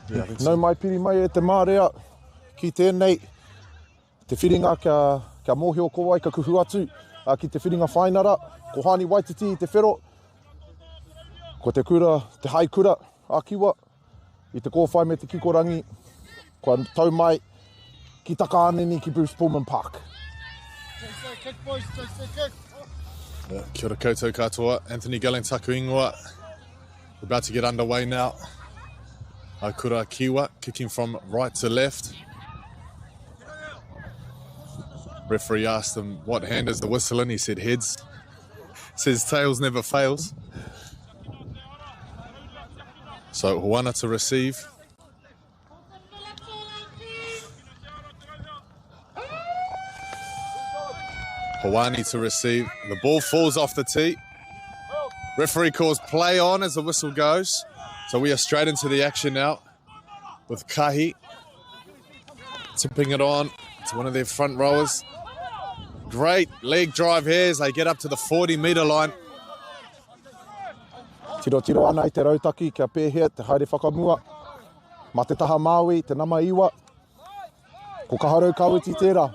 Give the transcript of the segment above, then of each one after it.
Yeah, I think No mai piri mai e te mārea ki tēnei. Te whiringa kia mōhio ko ai ka kuhu atu. Ki te whiringa whainara, ko Hani Waititi i te whero. Ko te kura, te hai kura a kiwa. I te kōwhai me te kikorangi. Ko tau mai ki taka anini ki Bruce Pulman Park. Yeah, kia ora koutou katoa, Anthony Gilling taku ingoa. We're about to get underway now. Kura Kiwa kicking from right to left. Referee asked him what hand is the whistle in. He said heads. Says tails never fails. So Hoana to receive. Hawani to receive. The ball falls off the tee. Referee calls play on as the whistle goes. So we are straight into the action now with Kahi tipping it on to one of their front rowers. Great leg drive here as they get up to the 40-metre line. Tiro ana i te rautaki kia pēhea te haere whakamua. Ma te taha Māui, te nama iwa. Ko ka harau kawiti tērā.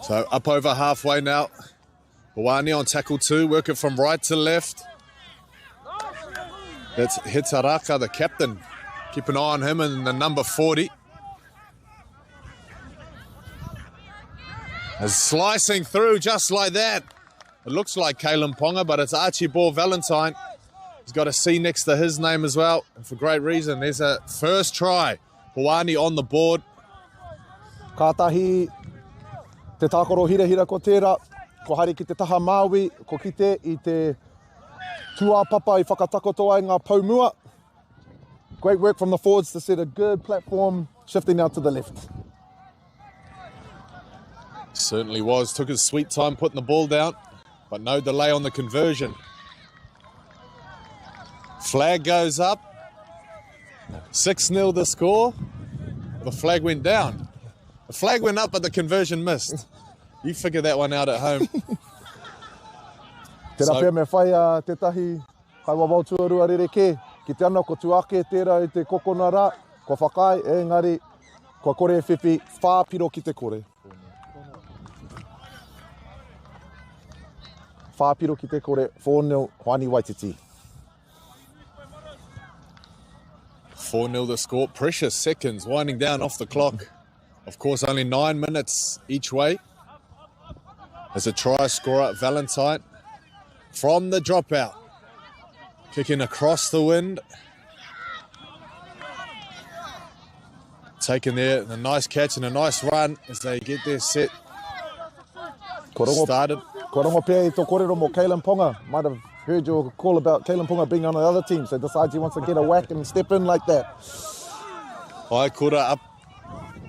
So up over halfway now. Hawani on tackle 2, work it from right to left. That's Hitaraka, the captain. Keep an eye on him and the number 40. Is slicing through just like that. It looks like Kalen Ponga, but it's Archibald Valentine. He's got a C next to his name as well, and for great reason. There's a first try. Hawani on the board. Kātahi te tākoro hira ko tērā. Ko haere ki te taha Māui, ko kite i te tuāpapa i whakatakoto ai ngā paumua. Great work from the forwards to set a good platform, shifting out to the left. Certainly was. Took his sweet time putting the ball down, but no delay on the conversion. Flag goes up. 6-0 the score. The flag went down. The flag went up, but the conversion missed. You figure that one out at home. Tērā pia me whai te tahi kai wawautua rua rereke. Ki te ana ko tuake tērā i te kokona rā. Ko whakai, engari, ko kore whiwhi, whāpiro ki te kore. Whāpiro ki te kore, 4-0, Hani Waititi. 4-0 the score. Precious seconds winding down off the clock. Of course, only 9 minutes each way. As a try scorer, Valentine, from the dropout. Kicking across the wind. Taken there, a nice catch and a nice run as they get their set started. Ko rongo pia I tō kōrero mo Kalen Ponga. Might have heard your call about Kalen Ponga being on the other team, so decides he wants to get a whack and step in like that. Kura up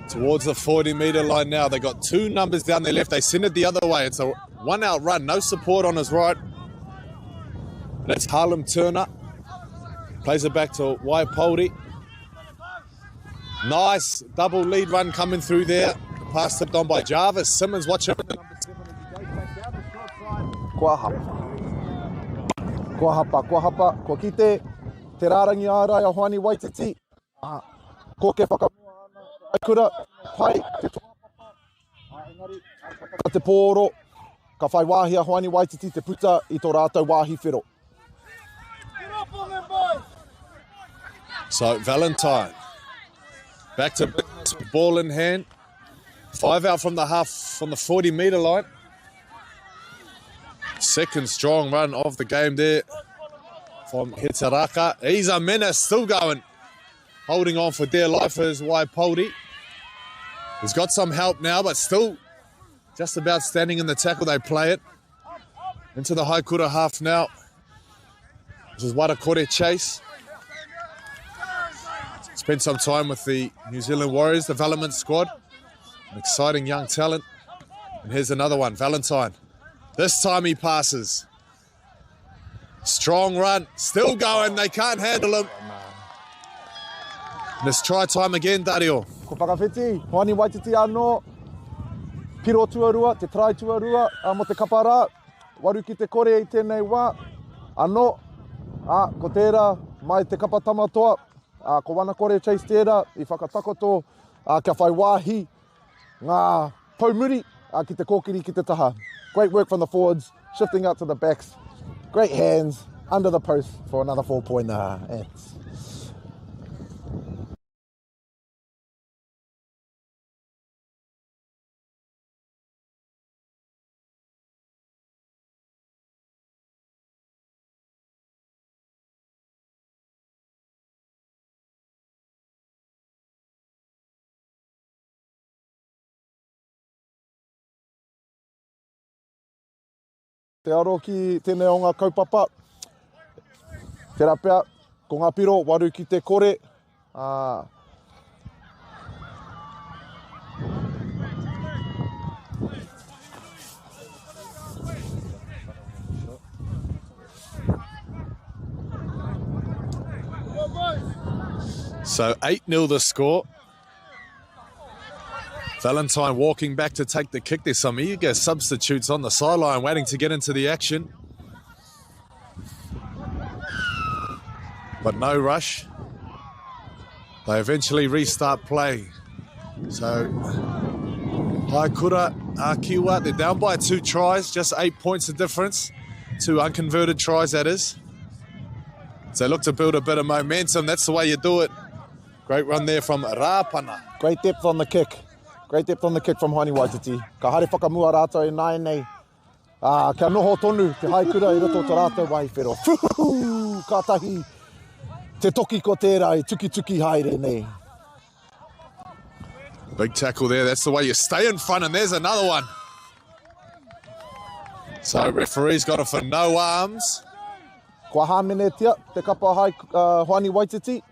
towards the 40-metre line now. They got 2 numbers down their left. They send it the other way. It's a one-out run. No support on his right. That's Harlem Turner. Plays it back to Waipoldi. Nice double lead run coming through there. The pass tipped on by Jarvis. Simmons, watch him. Kua hapa, ko kite, te rārangi ārai a Hani Waititi. Ko ke whakamua ana, kura, pai, te tuāpapa, te pōro, ka whai wāhi a Hani Waititi te puta I tō rātou wāhi whero. So Valentine, back to ball in hand. 5 out from the half, from the 40-metre line. Second strong run of the game there from Hitaraka. He's a menace, still going. Holding on for dear life is Waipoldi. He's got some help now, but still just about standing in the tackle. They play it into the Haikura half now. This is Watakore Chase. Spent some time with the New Zealand Warriors development squad. An exciting young talent. And here's another one, Valentine. This time he passes. Strong run, still going, they can't handle him. And it's try time again, Dario. Ko whakawhiti, Hani Waititi anō, piro tuarua, te trai tuarua, mo te kapara, waru ki te kore I tēnei wā, anō, ko tērā, mai te kapa tamatoa, Ko wana kore chase tērā, I whakatakoto, kia whai wāhi, ngā paumuri, ki te kōkiri, ki te taha. Great work from the forwards, shifting out to the backs. Great hands, under the post for another 4-point ants. Te aro ki tēnei o ngā kaupapa. Te rapea, ko ngā piro, waru ki te kore. So 8-0 the score. Valentine walking back to take the kick. There's some eager substitutes on the sideline waiting to get into the action. But no rush. They eventually restart play. So, kura, Kiwa, they're down by 2 tries, just 8 points of difference. 2 unconverted tries, that is. So look to build a bit of momentum. That's the way you do it. Great run there from Rapana. Great depth on the kick. Great depth on the kick from Haini Waititi. Ka hare whakamua rātou e nai nei. Kia noho tonu te haikura I roto to rātou waihwhero. Fuhu! Kātahi. Te toki ko tērā I tuki haere nei. Big tackle there. That's the way you stay in front. And there's another one. So referee's got it for no arms. Kua hāmenetia, te kapa hai Haini Waititi.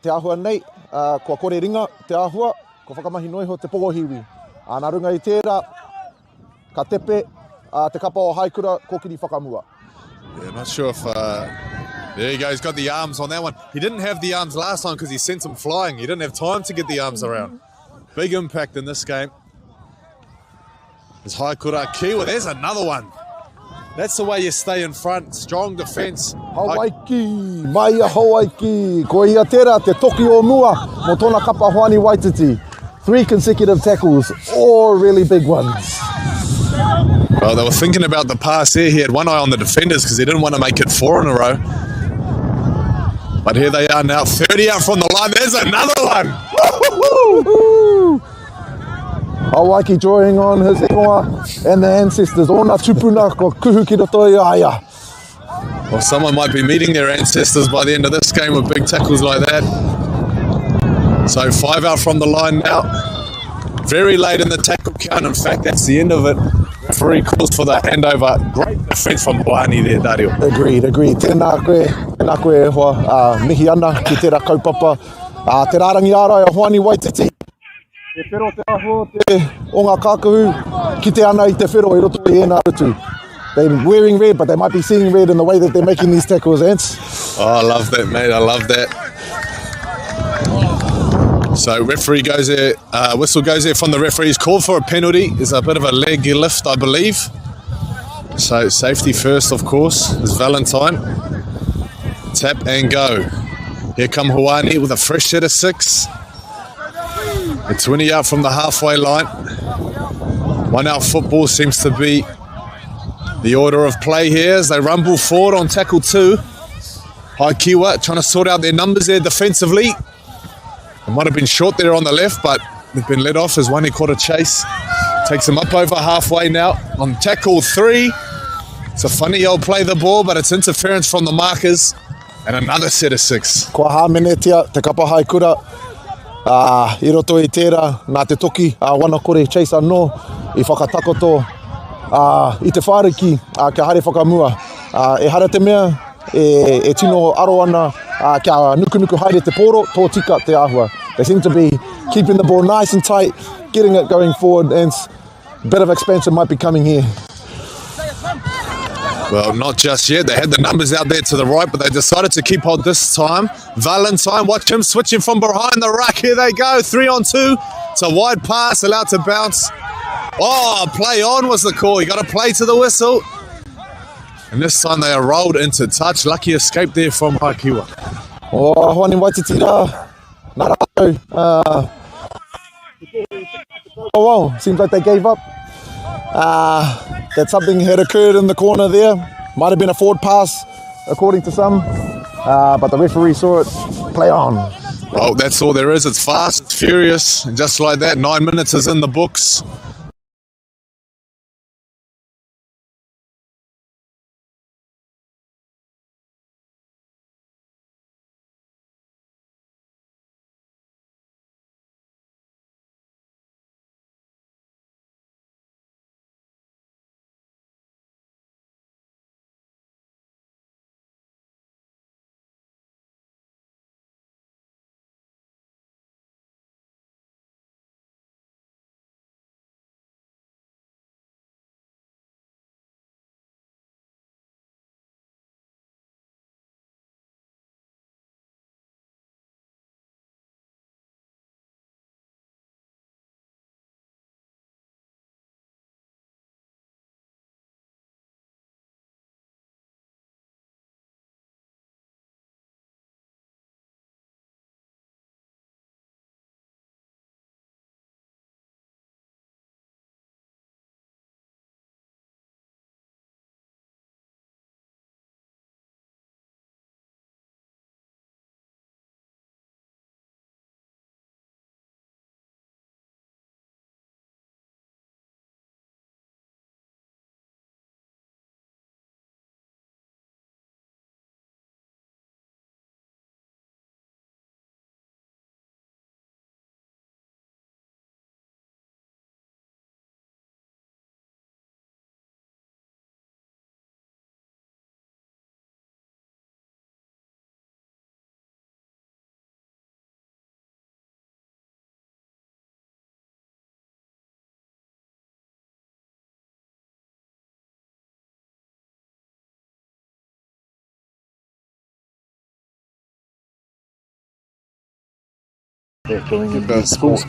Te ahua nei, kua kore ringa, te ahua. Ko whakamahi noi ho te pogohiwi. Nā runga I tērā, ka tepe, te kapa o haikura, kokiri whakamua. Yeah, not sure if... there you go, he's got the arms on that one. He didn't have the arms last time because he sent them flying. He didn't have time to get the arms around. Big impact in this game. There's haikura kiwa. There's another one. That's the way you stay in front. Strong defence. Hawaiki, maia Hawaiki. Ko ia tērā, te toki o mua, mo tōna kapa Haini Waititi. 3 consecutive tackles, all really big ones. Well, they were thinking about the pass there. He had one eye on the defenders because he didn't want to make it 4 in a row. But here they are now, 30 out from the line. There's another one. Hawaiki drawing on his ingoa and the ancestors. Ona tupuna ko kuhu ki roto I aia. Well, someone might be meeting their ancestors by the end of this game with big tackles like that. So 5 out from the line now. Very late in the tackle count. In fact, that's the end of it. Referee calls for the handover. Great defence from Wani there, Dario. Agreed. Tēnā koe hoa mihi ana ki tērā kaupapa. Te rārangi ārai o Haini Waititi. Te whero te aho te o ngā kākahu ki te ana I te whero I roto I ēnā rutu. They're wearing red, but they might be seeing red in the way that they're making these tackles, Ants. Oh, I love that, mate. I love that. So referee goes there, whistle goes there from the referee. He's called for a penalty. There's a bit of a leg lift, I believe. So safety first, of course, is Valentine. Tap and go. Here come Hawani with a fresh set of 6. A 20 out from the halfway line. 1 out football seems to be the order of play here as they rumble forward on tackle 2. Haikiwa trying to sort out their numbers there defensively. It might have been short there on the left, but they've been let off as Wani caught a chase. Takes them up over halfway now on tackle 3. It's a funny old play the ball, but it's interference from the markers. And another set of 6. Kua hāmenetia, te kapa haikura. I roto I tērā, nā te toki, wana kore chase anō, I whakatakoto, I te whāriki, kia hare whakamua. E hara te mea, e tino aro ana, kia nuku haere te poro, tō tika te āhua. They seem to be keeping the ball nice and tight, getting it going forward, and a bit of expansion might be coming here. Well, not just yet. They had the numbers out there to the right, but they decided to keep hold this time. Valentine, watch him switching from behind the ruck. Here they go, 3 on 2. It's a wide pass, allowed to bounce. Oh, play on was the call. You got to play to the whistle. And this time they are rolled into touch. Lucky escape there from Haikiwa. O Hoani Waititi rā, nā rātou. Oh well, seems like they gave up. That something had occurred in the corner there. Might have been a forward pass, according to some. But the referee saw it. Play on. Well, that's all there is. It's fast, it's furious, and just like that, 9 minutes is in the books. They're going into sports.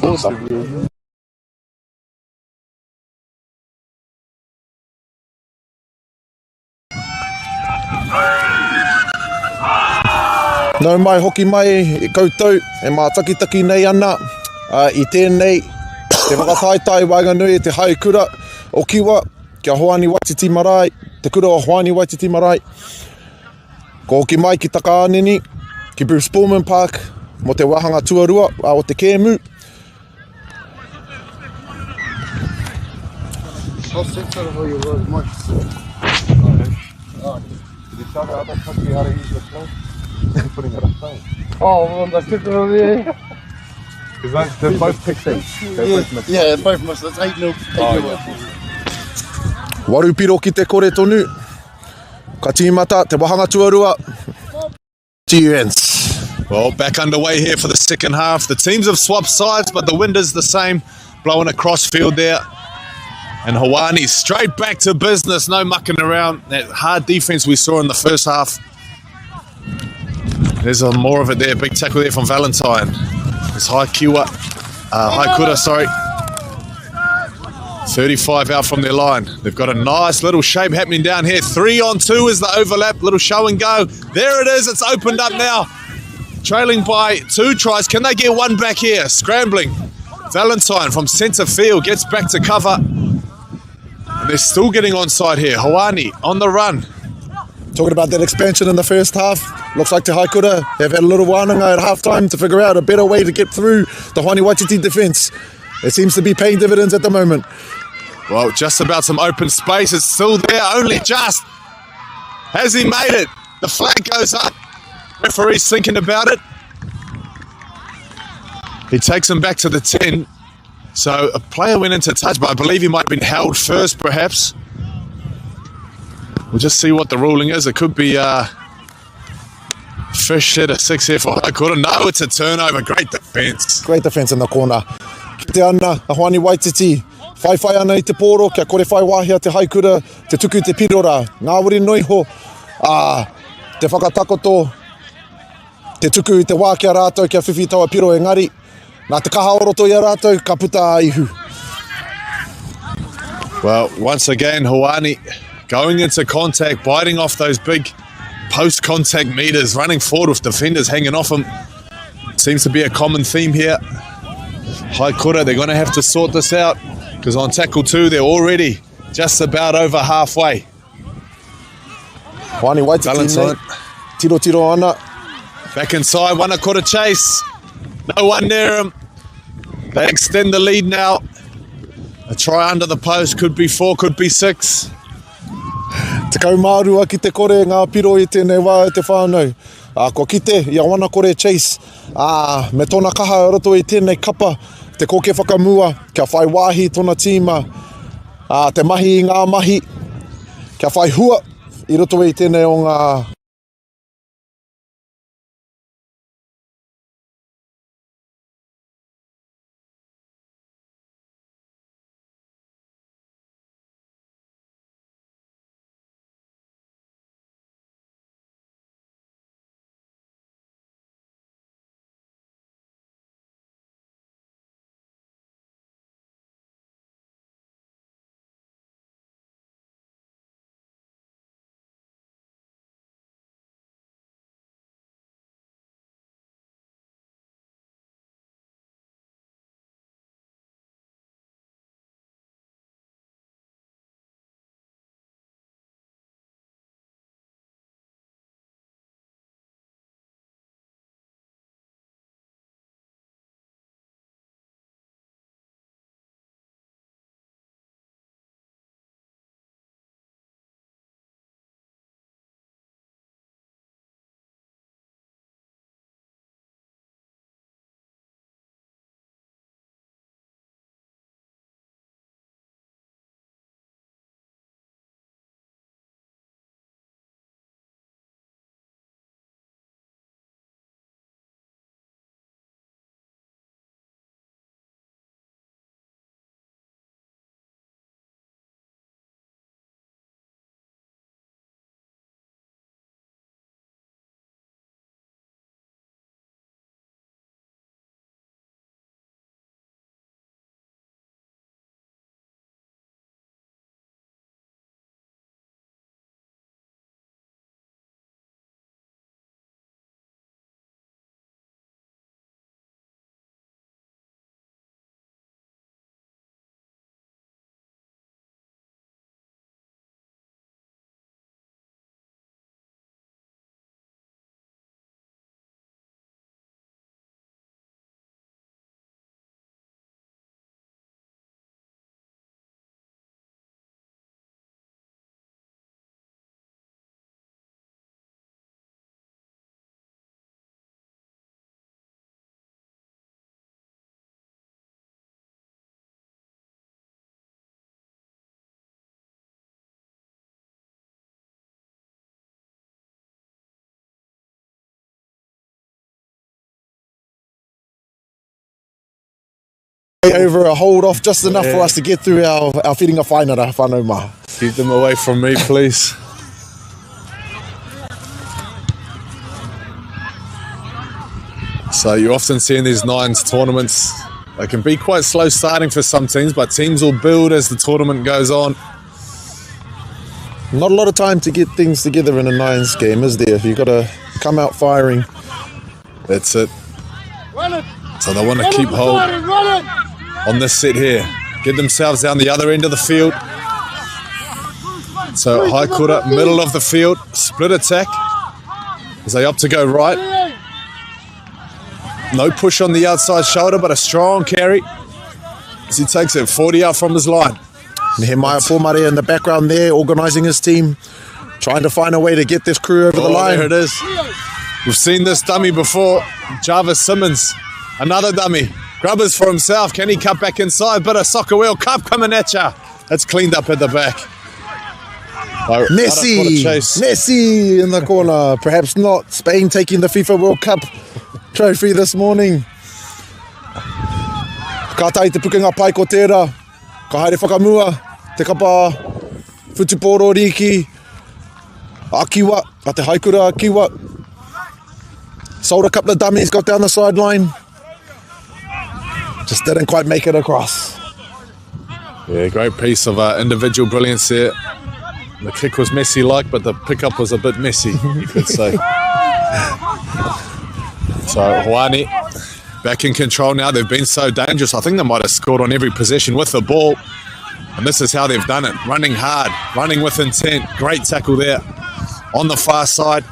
Nau mai hoki mai e koutou, e mā takitaki nei ana, I tēnei, te whakataitai wainganui e te haikura o kiwa, kia Hoani Waititi marae, te kura o Hoani Waititi marae. Ko hoki mai ki Takaanini, ki Bruce Pulman Park, mo te wahanga tuarua, o te kēmu. How sensitive are your words, Mike? Did you tell the other country how to use the phone? Putting it up phone. Oh, well, that's it over there. Because they're both pixie. Yeah, both must. That's 8-0. Warupiro ki te kore tonu. Ka tīmata, te wahanga tuarua. GUNs. Well, back underway here for the second half. The teams have swapped sides, but the wind is the same. Blowing across field there. And Hoani straight back to business. No mucking around. That hard defense we saw in the first half. There's more of it there. Big tackle there from Valentine. It's high kura, sorry. 35 out from their line. They've got a nice little shape happening down here. 3-on-2 is the overlap. Little show and go. There it is. It's opened up now. Trailing by 2 tries. Can they get one back here? Scrambling. Valentine from centre field gets back to cover. And they're still getting onside here. Hoani on the run. Talking about that expansion in the first half. Looks like Te Haikura have had a little whanaunga at halftime to figure out a better way to get through the Hoani Waititi defence. It seems to be paying dividends at the moment. Well, just about some open space. It's still there, only just. Has he made it? The flag goes up. Referee's thinking about it. He takes him back to the 10. So a player went into touch, but I believe he might have been held first, perhaps. We'll just see what the ruling is. It could be fish hit a 6 here for Haikura. No, it's a turnover. Great defence. Great defence in the corner. Ki te ana, a Hoani Waititi. Whai ana I te pōro, kia kore whai wahia te Haikura, te tuku te pirora. Ngāwiri noiho, te whakatakoto, te tuku I te wā kia rātou, kia whiwhi taua piro e ngari. Nā te kaha oroto I a rātou, ka puta a ihu. Well, once again, Hoani going into contact, biting off those big post-contact meters, running forward with defenders hanging off him. Seems to be a common theme here. Haikura, they're going to have to sort this out because on tackle 2, they're already just about over halfway. Wani Waititi, tiro ana. Back inside, Whanakura chase. No one near him. They extend the lead now. A try under the post, could be 4, could be 6. Te kaumārua ki te kore ngā piro i tēnei wā e te whānau. Ko kite, ia Whanakura chase. Me tōna kaha roto i tēnei kapa. Te koke whakamua, kia whai wāhi tōna tīma. Te mahi i ngā mahi. Kia whai hua i roto i tēnei o ngā... Over a hold off just enough for us to get through our whiringa whainara whanau maha. Keep them away from me, please. So you often see in these 9's tournaments, they can be quite slow starting for some teams, but teams will build as the tournament goes on. Not a lot of time to get things together in a 9's game, is there? You've got to come out firing. That's it. So they want to keep hold on this set here. Get themselves down the other end of the field. So Haikura, middle of the field, split attack as they opt to go right. No push on the outside shoulder, but a strong carry as he takes it 40 out from his line. Nehemiah Pomare in the background there, organising his team, trying to find a way to get this crew over the line. There it is. We've seen this dummy before. Jarvis Simmons, another dummy. Grubbers for himself. Can he cut back inside? Bit of soccer wheel cup coming at ya. That's cleaned up at the back. Messi in the corner. Perhaps not. Spain taking the FIFA World Cup trophy this morning. Ka tai te pukenga pai ko tērā. Ka haere whakamua. Te kapa Futuporo Riki. Akiwa. Ka te Haikura Akiwa. Sold a couple of dummies. Got down the sideline. Just didn't quite make it across. Yeah, great piece of individual brilliance there The kick was messy-like, but the pickup was a bit messy, you could say. So Hoani back in control now. They've been so dangerous. I think they might have scored on every possession with the ball. And this is how they've done it. Running hard, running with intent. Great tackle there on the far side.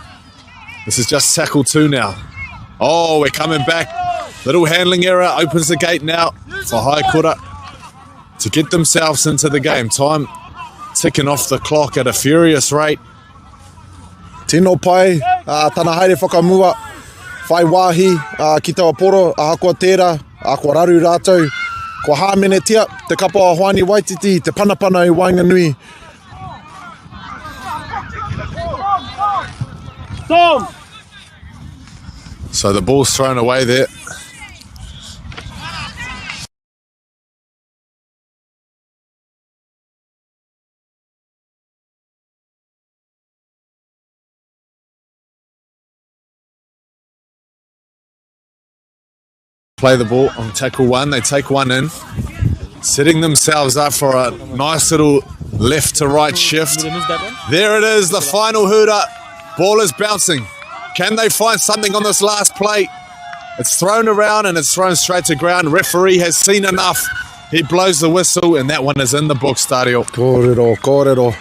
This is just tackle 2 now. Oh, we're coming back. Little handling error. Opens the gate now for Kura to get themselves into the game. Time ticking off the clock at a furious rate. Tino pai, tana haere whakamua, whai wāhi, ki taua poro, ahakoa tērā, ahakoa raru rātou, ko hāmene tia, te kapa o Hoani Waititi, te panapana i Wainganui. So the ball's thrown away there. Play the ball on tackle 1. They take 1 in, setting themselves up for a nice little left to right shift. There it is, the final hooter. Ball is bouncing. Can they find something on this last play? It's thrown around and it's thrown straight to ground. Referee has seen enough. He blows the whistle and that one is in the book, Stadio. Kōrero, kōrero.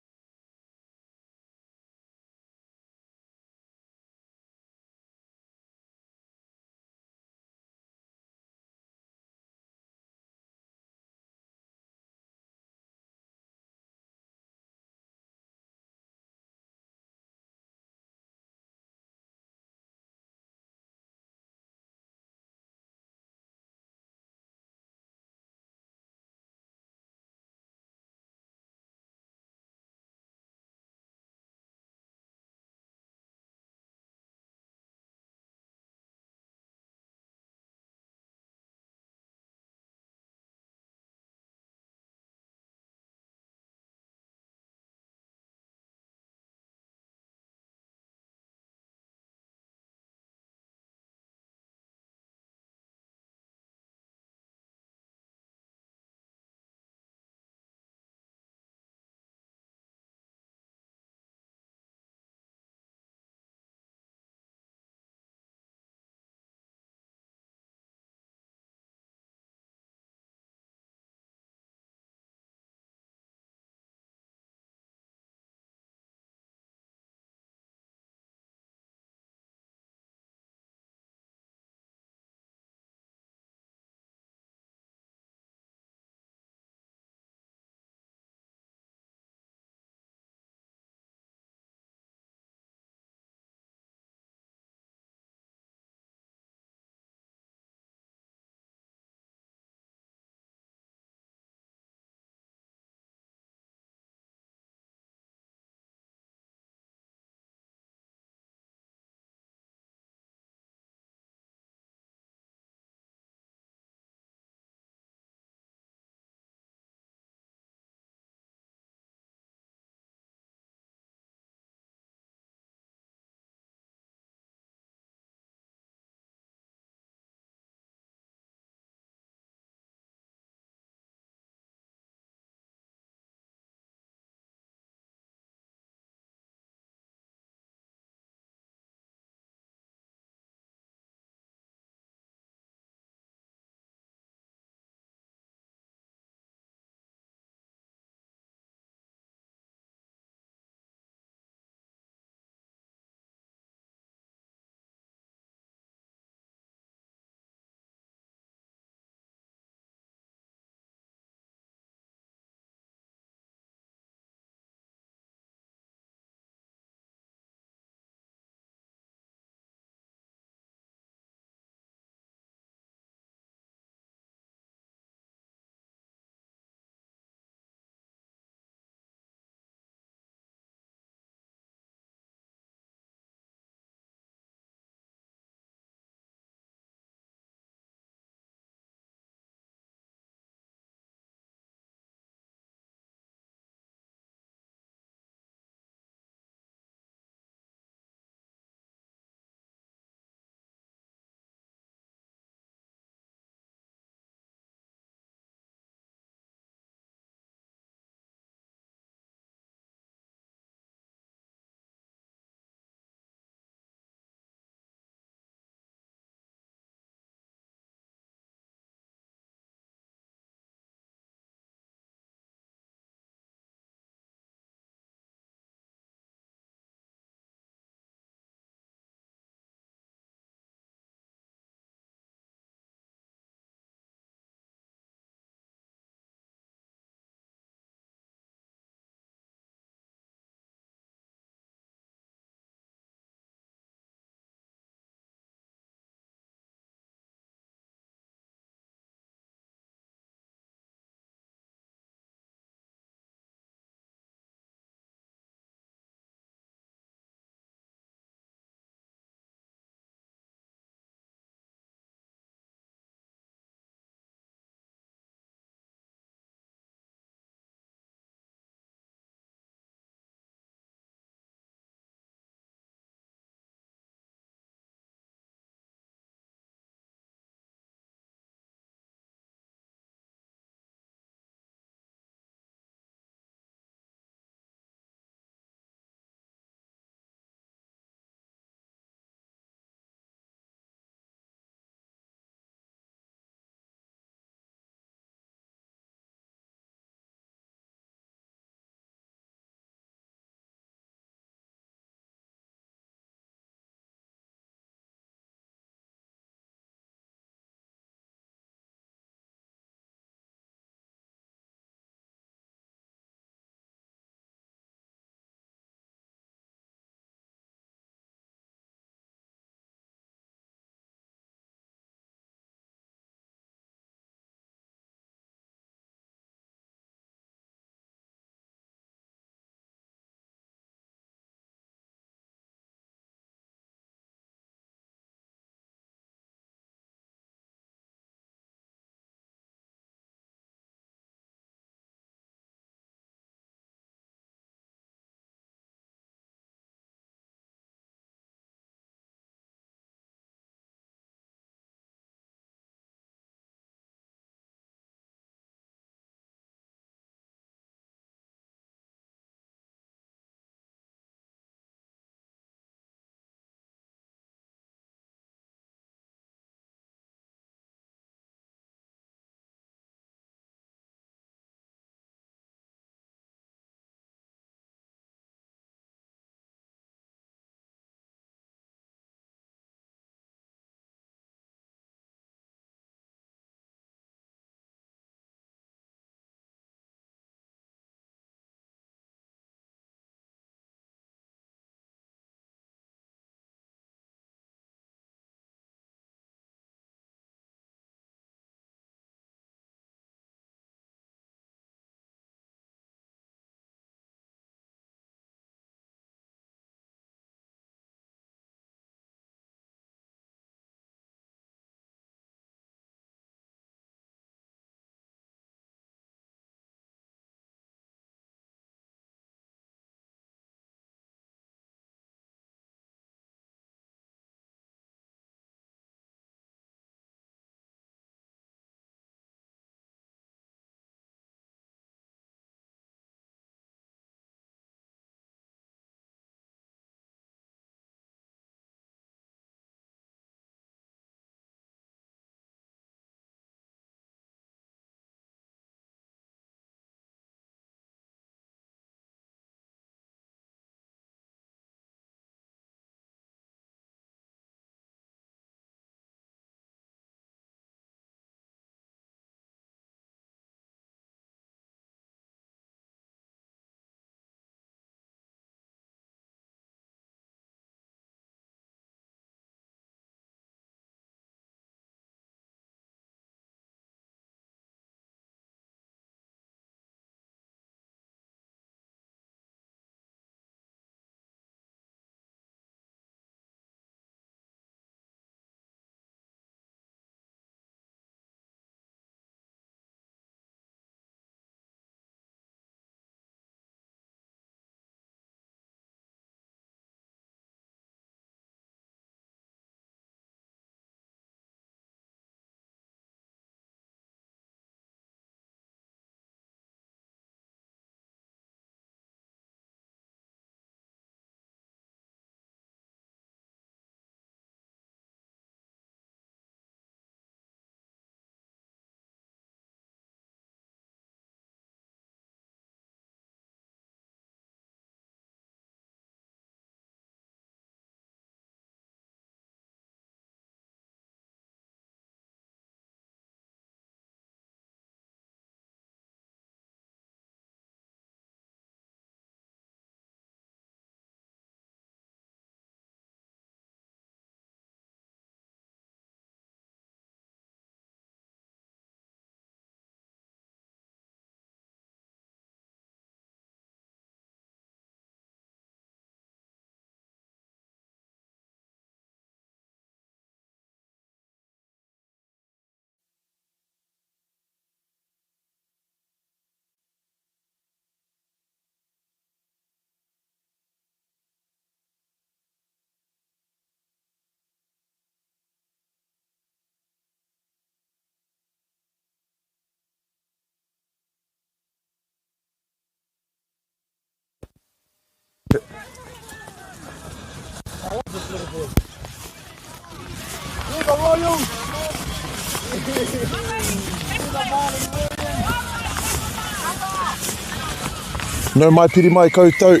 Nau mai piri mai koutou,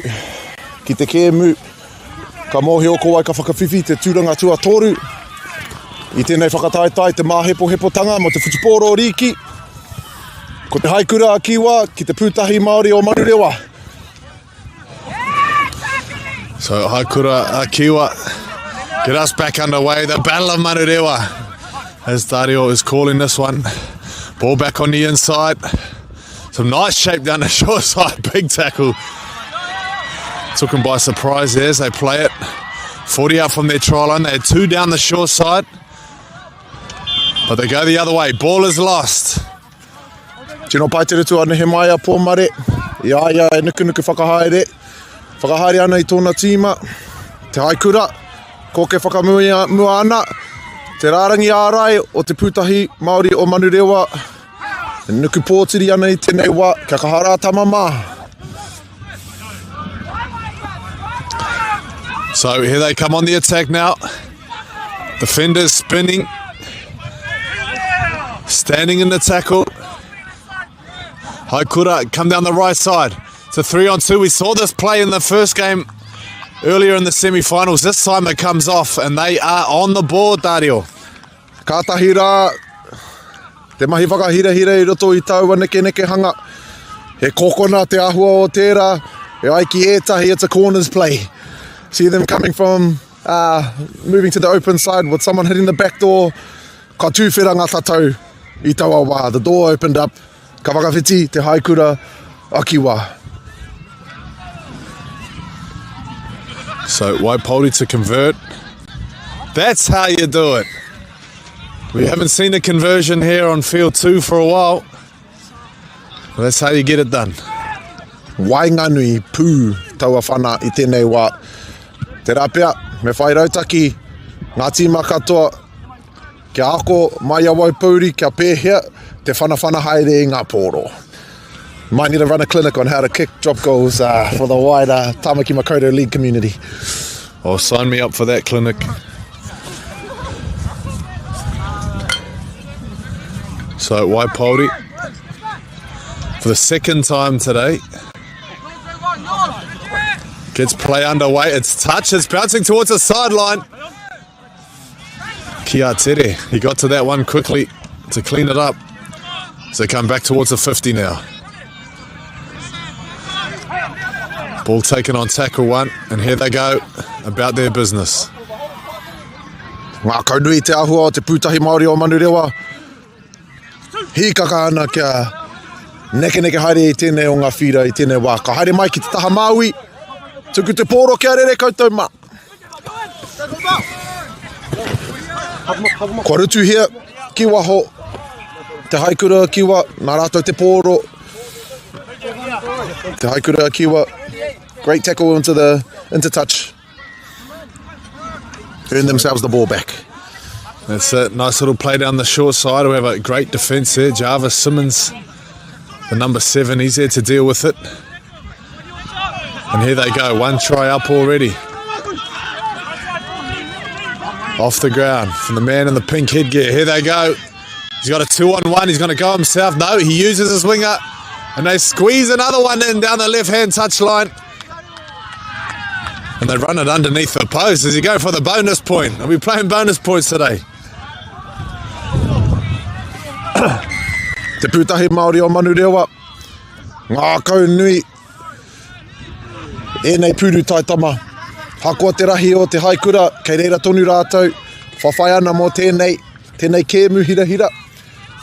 ki te kēmu, ka mōhi oko wai ka whakawhiwhi te tūranga tua toru. I tēnei whakataetai Te Māhepohepotanga mo te whutupōro riki. Ko te haikura a kiwa ki te pūtahi Māori o Manurewa. So haikura a kiwa, get us back underway. The Battle of Manurewa, as Dario is calling this one. Ball back on the inside. Some nice shape down the short side. Big tackle. Took them by surprise there as they play it. 40 out from their try line. They had 2 down the short side. But they go the other way. Ball is lost. Tino pai te rutu ana he mai a pōmare. Ia, e nuku whakahaere. Whakahaere ana I tōna tīma. Te haikura, ko ke whakamua ana. Te rārangi ārai o te pūtahi Māori o Manurewa. E nuku pōtiri ana I tēnei wā, kia kahara tamama. So here they come on the attack now. Defenders spinning. Standing in the tackle. Haikura come down the right side. It's a 3-on-2. We saw this play in the first game earlier in the semi-finals. This time it comes off and they are on the board, Dario. Kātahira, te mahi whakahira-hira I roto I taua neke hanga. He kokona te ahua o tērā. He aiki ētahi, it's a corners play. See them coming from moving to the open side with someone hitting the back door. Ka tūwheranga tatau I taua wā. The door opened up. Ka whakawhiti te haikura a kiwa. So Waipauri to convert. That's how you do it. We haven't seen a conversion here on field 2 for a while. Well, that's how you get it done. Wainganui pū taua whana I tēnei wā. Te rapea, me whai rautaki, ngā tīma katoa, kia ako mai a Waipauri, kia pēhea, te whana haere I ngā pōro. Might need to run a clinic on how to kick drop goals for the wider Tamaki Makaurau League community. Oh, sign me up for that clinic. So Waipauri, for the second time today, gets play underway. It's touch. It's bouncing towards the sideline. Kia tere. He got to that one quickly to clean it up. So they come back towards the 50 now. Ball taken on tackle 1. And here they go about their business. Ngā kaunui te ahua o te pūtahi Māori o Manurewa. Hikaka ana kia neke haere I tēnei o ngā whira I tēnei wā. Ka haere mai ki te taha Māui. Tuku te pōro kia rere koutou mā. Kua rutu hea, kiwa ho. Te haikura kiwa, nā rātou te pōro. Te haikura kiwa. Great tackle into touch. Earn themselves the ball back. That's a nice little play down the short side. We have a great defence there. Jarvis Simmons, the number 7, he's there to deal with it. And here they go, 1 try up already. Off the ground from the man in the pink headgear. Here they go. He's got a 2-on-1. He's going to go himself. No, he uses his winger. And they squeeze another one in down the left-hand touchline. And they run it underneath the post as you go for the bonus point. Are we playing bonus points today? Te pūtahi Māori o Manurewa. Ngā kaunui. Ēnei pūru taitama. Hakoa te rahi o te haikura. Kei reira tonu rātou. Whawhai ana mō tēnei kēmu hira.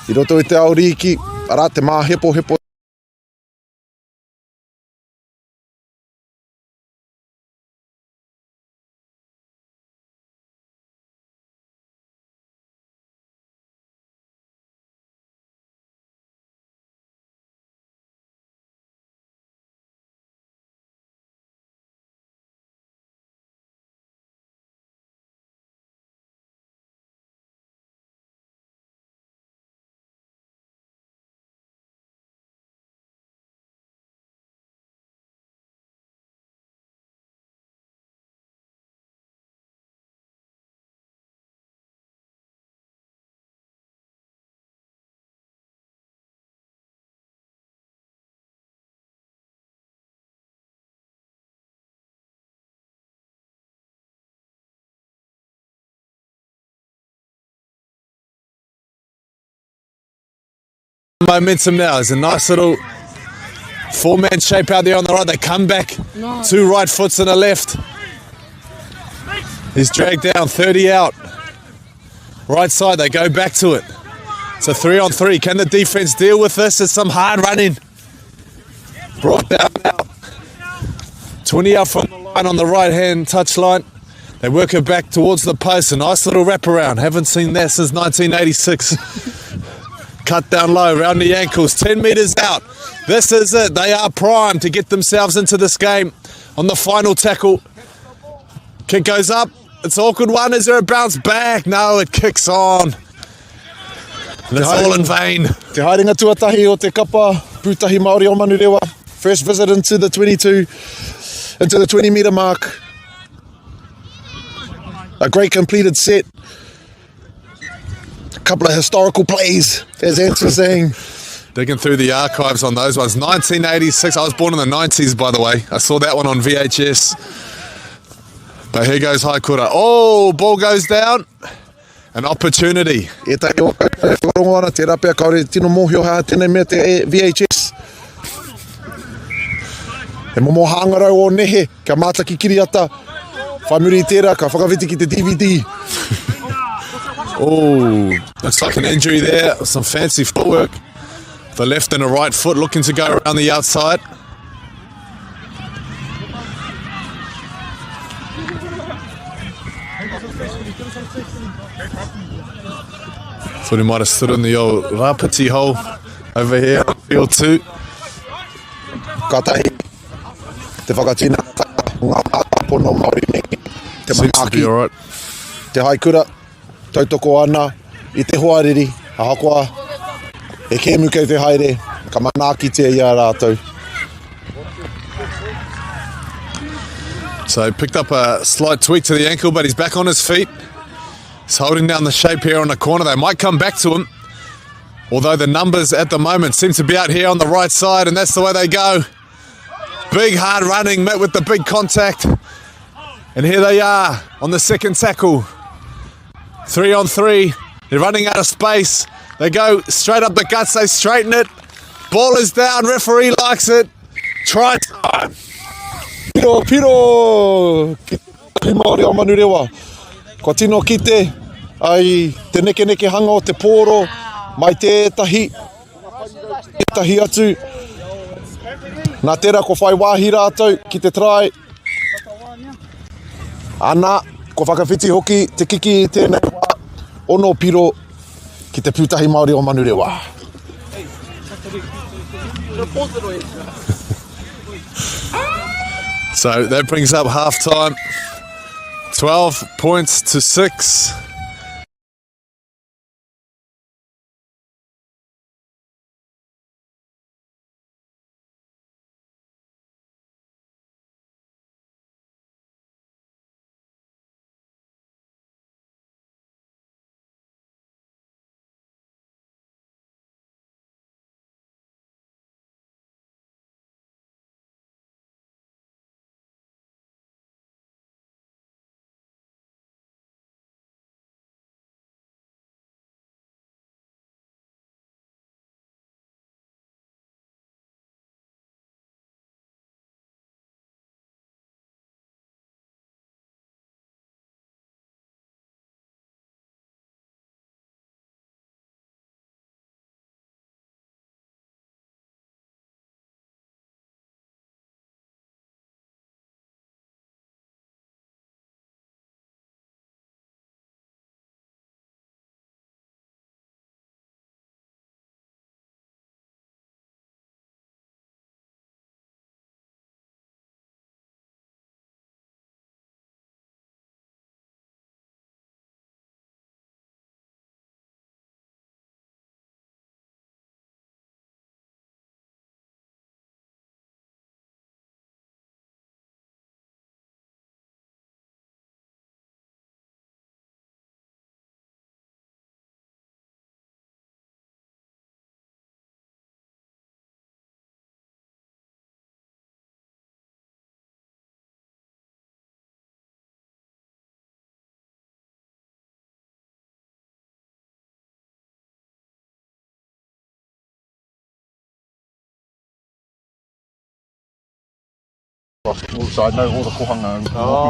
I roto I te ao riki. Arā te Māhepohepotanga. momentum now. There's a nice little four-man shape out there on the right. They come back, two right foots and a left. He's dragged down, 30 out. Right side, they go back to it. It's a 3-on-3. Can the defense deal with this? It's some hard running. Brought down now. 20 out from the line on the right-hand touchline. They work it back towards the post. A nice little wraparound. Haven't seen that since 1986. Cut down low, around the ankles. 10 metres out. This is it. They are primed to get themselves into this game on the final tackle. Kick goes up. It's an awkward one. Is there a bounce back? No, it kicks on. And it's all in vain. Te haerenga tuatahi o te kapa, pūtahi Māori o Manurewa. First visit into the 22, into the 20-metre mark. A great completed set. A couple of historical plays, as Ants was saying. Digging through the archives on those ones. 1986. I was born in the 90s, by the way. I saw that one on VHS. But here goes Haikura. Oh, ball goes down. An opportunity. E tai o wharongoana te rapea kaore tino mōhio haa tēnei mea te VHS. E momo hangarau o nehe, ka mātaki kiriata. Whai muri I tērā, ka whakawhiti ki te DVD. Oh, looks like an injury there. Some fancy footwork. The left and a right foot looking to go around the outside. Thought he might have stood in the old rapati hole over here, field 2. Katahi, te whakatina, ngā pono Māori me, te Seems to be manaaki, all right. te haikura, tautoko ana, I te hoariri, ahakoa, e kēmu kei te haere, ka manaaki te ia rātou. So he picked up a slight tweak to the ankle, but he's back on his feet. He's holding down the shape here on the corner. They might come back to him, although the numbers at the moment seem to be out here on the right side, and that's the way they go. Big hard running met with the big contact, and here they are on the second tackle. 3-on-3. They're running out of space. They go straight up the guts. They straighten it. Ball is down. Referee likes it. Try time. Piro, ki Māori o Manurewa. Ko tino kite, ai te neke hanga o te pōro, mai tētahi atu. Nā tērā ko whai wāhi rātou ki te trai. Ana, ko whakawhiti hoki te kiki I tēnei wā, ono piro ki te pūtahi Māori o Manurewa. So that brings up half time. 12 points to 6. Also, I know all the kohanga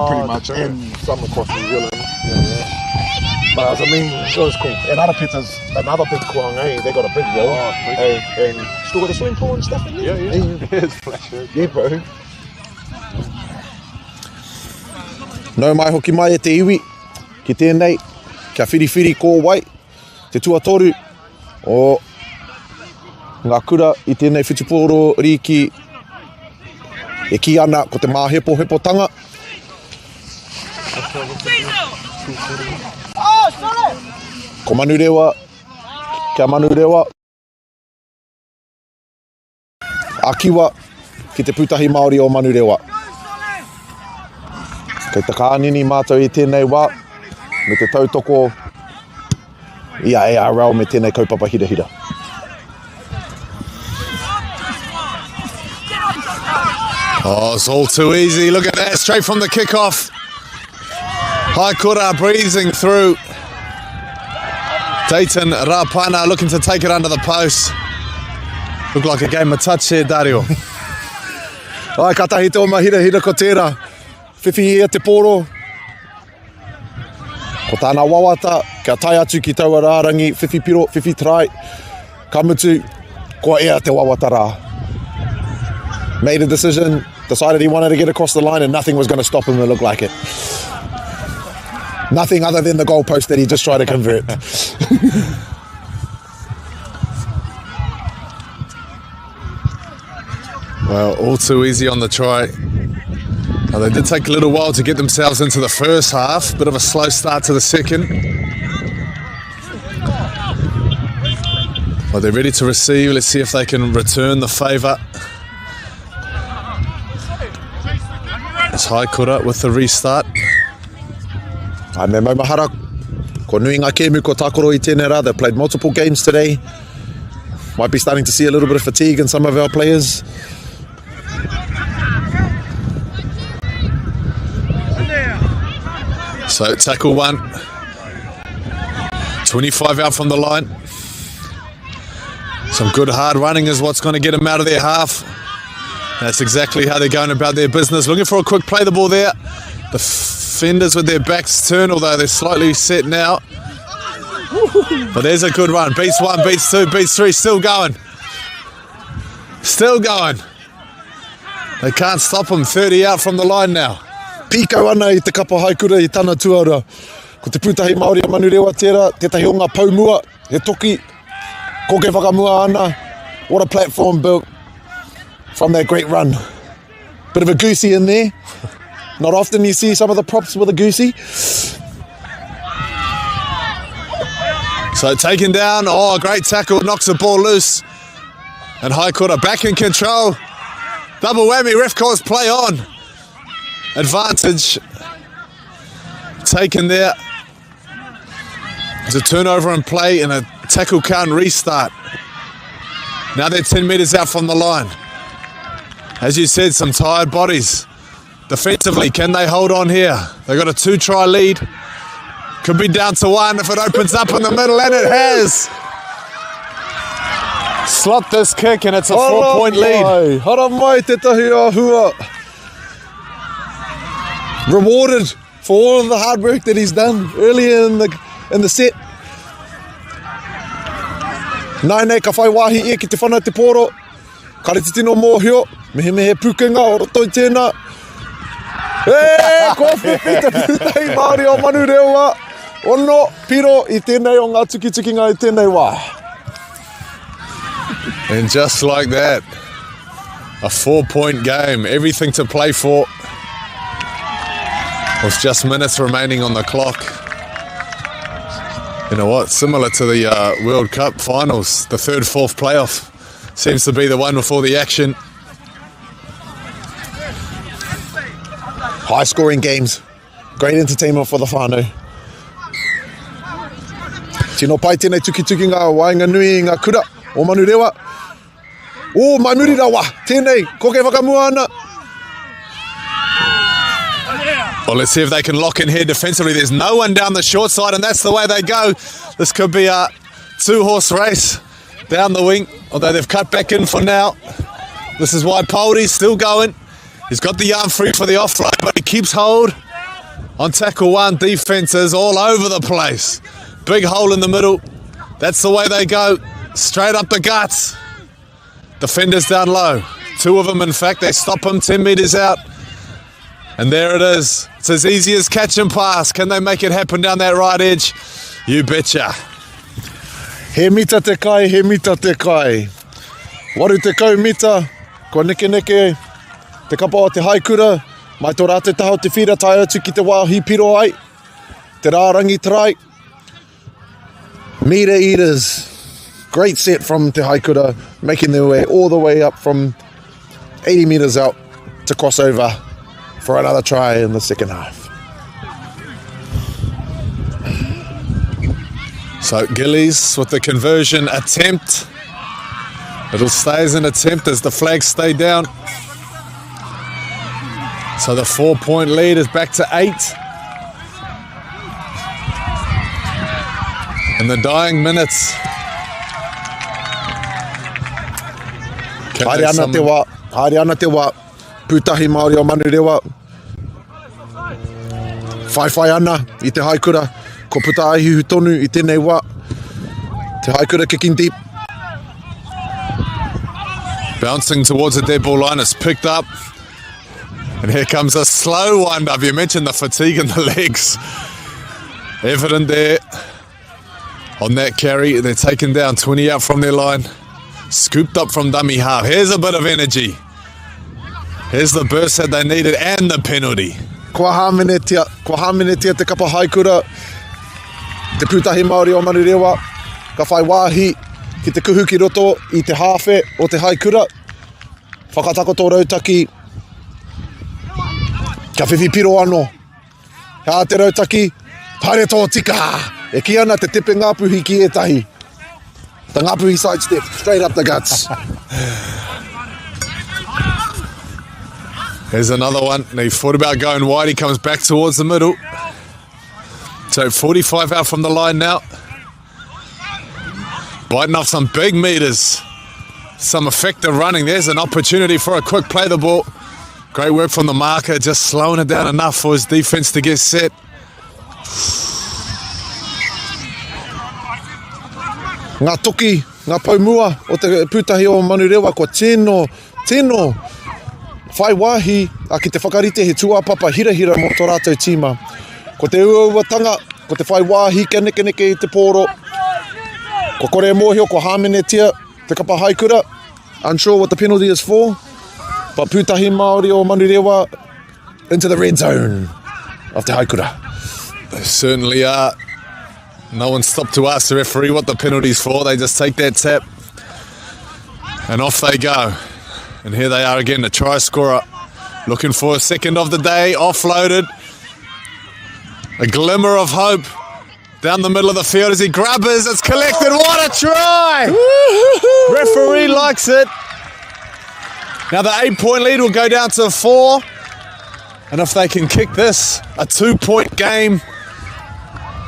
pretty much, and some across New Zealand. But I mean, it was cool. And other pitters, another big kohanga, they got a big wall. And still got a swimming pool and stuff in there? Yeah. It's flashy. Yeah, bro. No mai hoki mai e te iwi, ki tēnei, kia whiriwhiri kō wai, te tuatoru o ngā kura i tēnei whitupōro riki e ki ana ko te Māhepohepotanga. Ko Manurewa, kia Manurewa. Akiwa ki te pūtahi Māori o Manurewa. Kei te kānini mātou i tēnei wā, me te tautoko i a ARL me tēnei kaupapa hira. Oh, it's all too easy. Look at that, straight from the kickoff. Haikura breezing through. Dayton Rapana looking to take it under the post. Looked like a game of touch here, Dario. Ai, katahite o mahira ko tērā. Whiwhi ia te pōro. Ko tāna wawata, kia tai atu ki taua rārangi, whiwhi piro, whiwhi trai. Kamutu, ko ea te wawata rā. Made a decision, decided he wanted to get across the line and nothing was going to stop him, it looked like it. Nothing other than the goalpost that he just tried to convert. Well, all too easy on the try. Now, they did take a little while to get themselves into the first half. Bit of a slow start to the second. Well, they're ready to receive. Let's see if they can return the favour. It's Haikura with the restart. Ai me maumahara, ko nui ngā kēmu ko tākoro i tēnei rā. They played multiple games today. Might be starting to see a little bit of fatigue in some of our players. So tackle one. 25 out from the line. Some good hard running is what's going to get them out of their half. That's exactly how they're going about their business. Looking for a quick play the ball there. The defenders with their backs turned, although they're slightly set now. But there's a good run. Beats one, beats two, beats three. Still going. Still going. They can't stop them. 30 out from the line now. Piko ana i te kapa Haikura i tana tuara. Ko te pūtahi Māori a Manurewa tērā, tētahi o ngā paumua, he toki, ko ke whakamua ana. What a platform built from that great run. Bit of a goosey in there. Not often you see some of the props with a goosey. So taken down, oh, great tackle, knocks the ball loose. And Haikura back in control. Double whammy, ref calls play on. Advantage taken there. There's a turnover in play and a tackle count restart. Now they're 10 metres out from the line. As you said, some tired bodies. Defensively, can they hold on here? They've got a 2-try lead. Could be down to one if it opens up in the middle, and it has. Slot this kick and it's a 4-point lead. Hara mai tētahi ahua. Rewarded for all of the hard work that he's done earlier in the set. Nei ka whai wāhi e ki te whana te pōro. Kareti tino mōhio. Mehe pukenga o roto i tēnā. Ko whiwhi te pūtahi Māori o Manurewa. Ono piro i tēnei o ngā tuki-tukinga i tēnei wā. And just like that, a 4-point game. Everything to play for. With just minutes remaining on the clock. You know what? Similar to the World Cup finals, the third, fourth playoff seems to be the one before the action. High scoring games. Great entertainment for the whānau. Tino pai tēnei tuki-tuki ngā wainga nui ngā kura o Manurewa. O Manuri rawa, tēnei, ko ke whakamua ana. Well, let's see if they can lock in here defensively. There's no one down the short side, and that's the way they go. This could be a 2-horse race down the wing, although they've cut back in for now. This is why Poldy's still going. He's got the arm free for the offload, but he keeps hold on tackle one. Defenses all over the place. Big hole in the middle. That's the way they go. Straight up the guts. Defenders down low. Two of them, in fact, they stop him 10 metres out. And there it is. It's as easy as catch and pass. Can they make it happen down that right edge? You betcha. He mita te kai, he mita te kai. Waru te kau mita, ko neke neke, te kapa o te haikura, mai tō rātou taha o te whira tai atu ki te wāhi piro ai, te rārangi trai. Meter eaters, great set from te haikura, making their way all the way up from 80 metres out to cross over for another try in the second half. So Gillies with the conversion attempt. It'll stay as an attempt as the flags stay down. So the 4-point lead is back to 8. In the dying minutes. Haere ana te wā, haere ana te wā, pūtahi Māori o Manurewa. Whai ana i te haikura, ko puta aihu tonu i tēnei wā. Te haikura kicking deep. Bouncing towards the dead ball line, it's picked up. And here comes a slow wind-up. You mentioned the fatigue in the legs. Evident there on that carry. They're taken down 20 out from their line. Scooped up from dummy half. Here's a bit of energy. Here's the burst that they needed and the penalty. Kua hamenetia te kapa haikura, te pūtahi Māori o Manurewa, ka whai wāhi ki te kuhu ki roto i te hawhe o te haikura. Whakatako tō rautaki, ka whiwhi piro anō. Hea te rautaki, haere tō tika, e ki ana te tepe ngāpuhi ki etahi. The ngāpuhi sidestep, straight up the guts. Here's another one. He thought about going wide. He comes back towards the middle. So 45 out from the line now. Biting off some big meters. Some effective running. There's an opportunity for a quick play the ball. Great work from the marker. Just slowing it down enough for his defense to get set. Ngā toki, ngā paumua o te pūtahi o Manurewa, ko tēno. Whai wāhi, a ki te whakarite he tuapapa hira mo tō rātou tīma. Ko te uauatanga, ko te whai wāhi ka neke i te pōro. Ko kore mōhio, ko hamenetia, te kapa haikura. Unsure what the penalty is for. But pūtahi Māori o Manurewa into the red zone of te haikura. They certainly are. No one stopped to ask the referee what the penalty's for. They just take that tap and off they go. And here they are again, the try scorer, looking for a second of the day, offloaded. A glimmer of hope down the middle of the field as he grubbers, it's collected, what a try! Referee likes it. Now the 8-point lead will go down to 4. And if they can kick this, a 2-point game,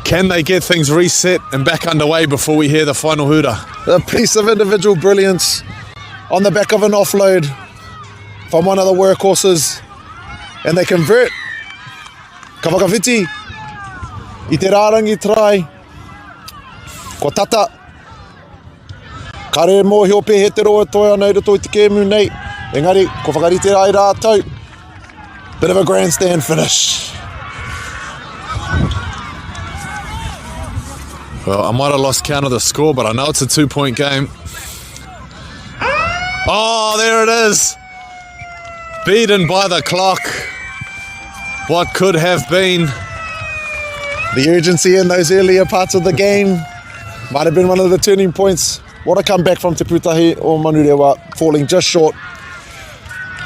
can they get things reset and back underway before we hear the final hooter? A piece of individual brilliance on the back of an offload from one of the workhorses, and they convert. Ka whakawhiti i te rārangi trai, ko tata. Ka re mōhio pē he te roa toi anei roto I te kēmu nei, engari, ko whakarite ai rātou. Bit of a grandstand finish. Well, I might have lost count of the score, but I know it's a 2-point game. Oh, there it is. Beaten by the clock. What could have been. The urgency in those earlier parts of the game might have been one of the turning points. What a comeback from Te Pūtahi o Manurewa, falling just short.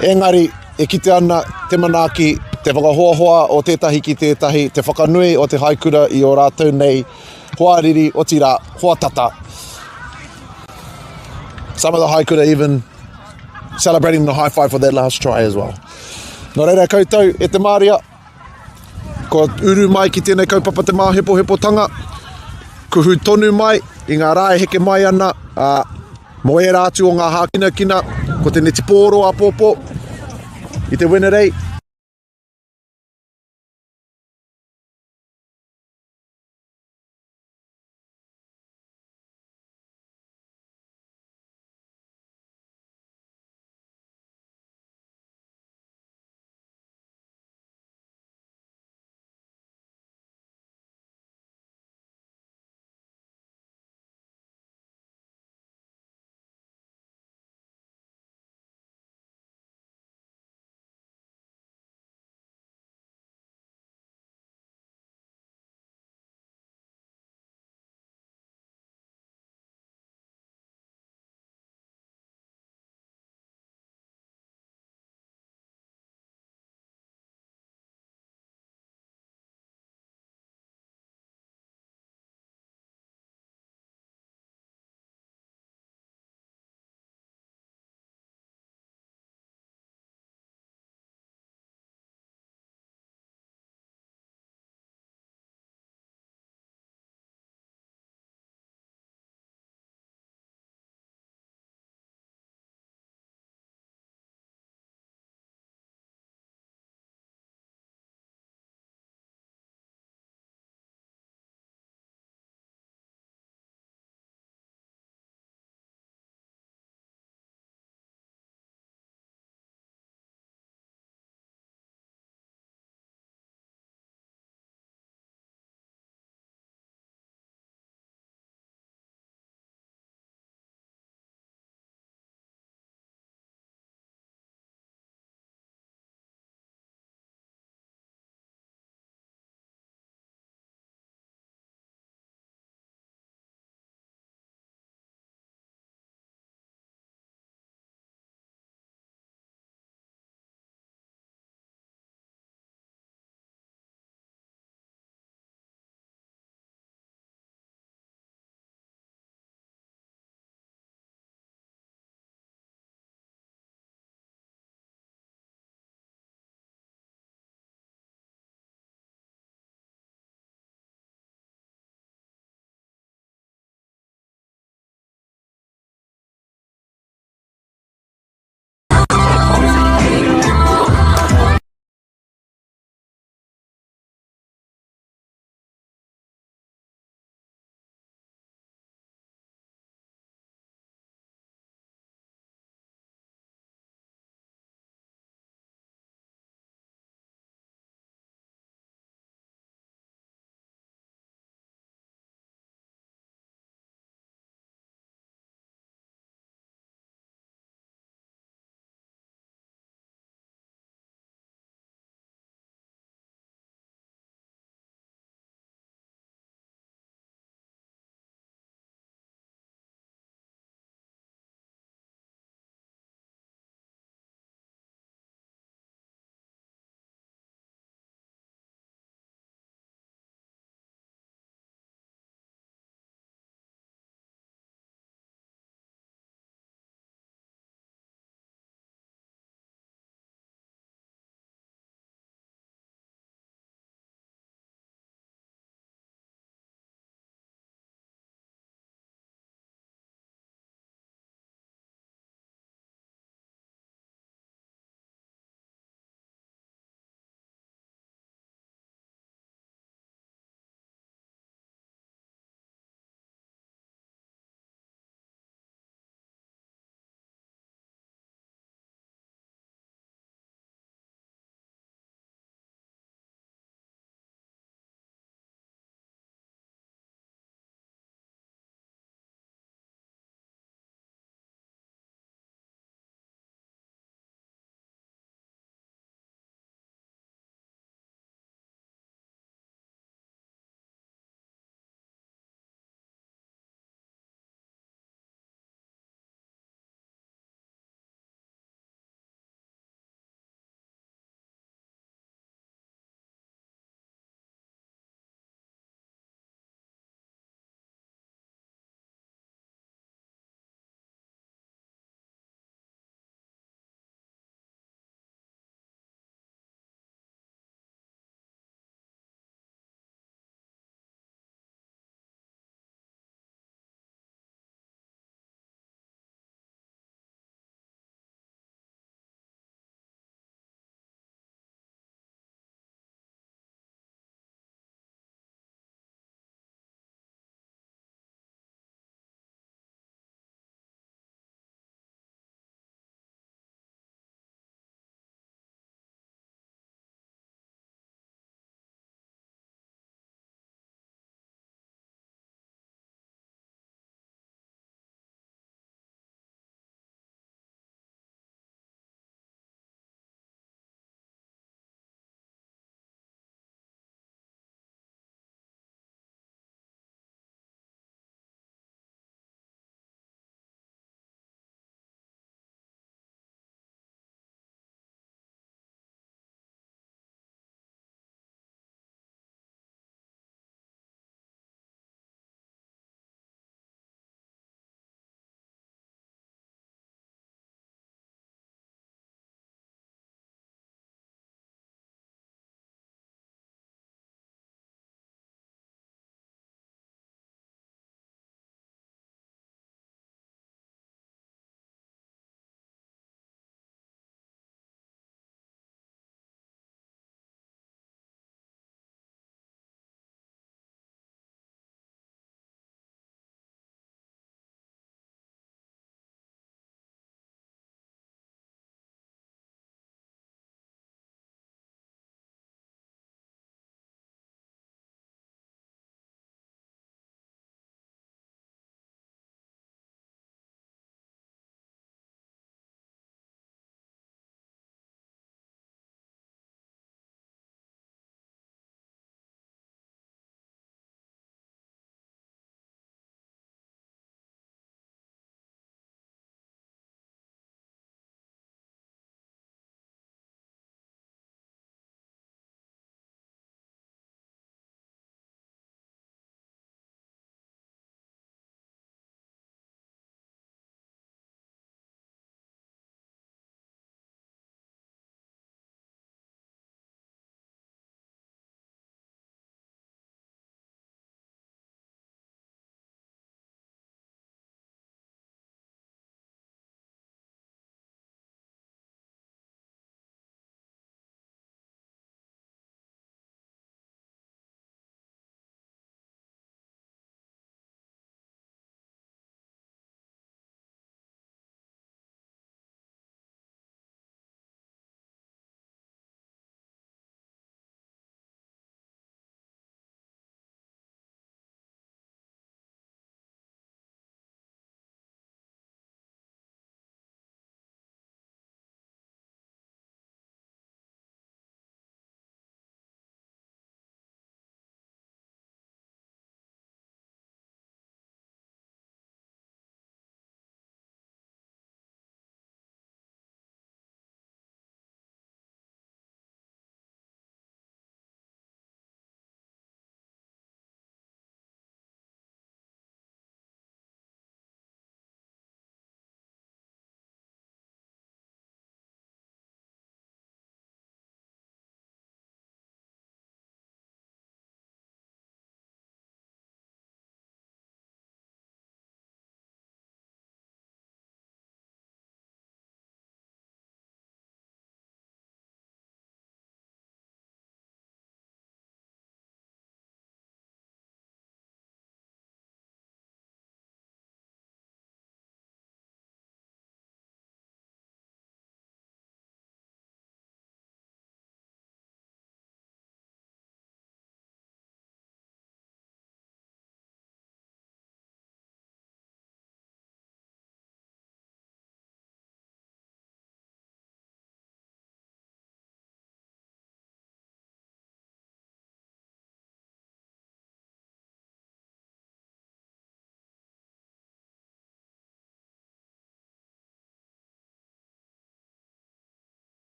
Engari, e kite ana te manaki, te whakahoahoa o tētahi ki tētahi, te whakanui o te haikura I o rātou nei, hoariri o tira, hoatata. Some of the haikura even celebrating the high five for that last try as well. Nō reira koutou, e te Māria, ko uru mai ki tēnei kaupapa Te Māhepohepotanga, kuhu tonu mai, I ngā rāe heke mai ana, mo e rātu o ngā hākina kina, ko te neti pōro a pōpō, I te winnerei.